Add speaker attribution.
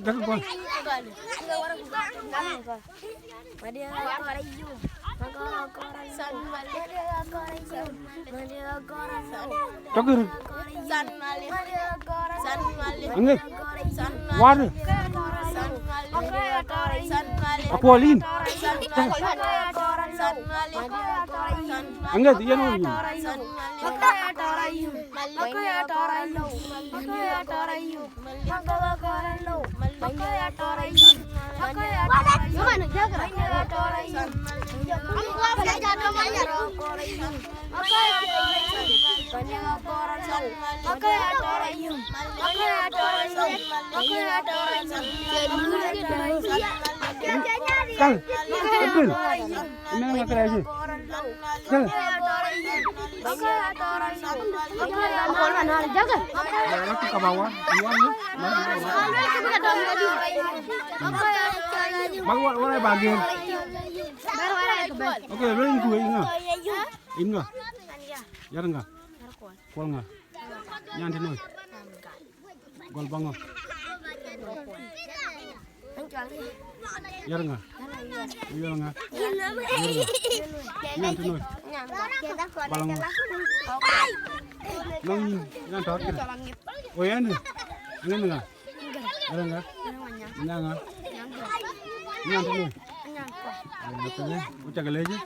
Speaker 1: Dak ko. Togur. Angge. Waduh. Aku alin. Angge dia nu. Kal, betul. Ini nggak kira aja. Kal. Aku ke bawah, Bang, bagian. Oke, lu yang gue enggak. Ya enggak. Kual enggak. Nyantai noi. Gol bango. Ya enggak. Iya enggak. Nyantai noi. Balang. Nong nyantai kira. Oh ya nih. Enggak. Ya enggak. Enggak. Nyantai noi. Betulnya, ucap aja.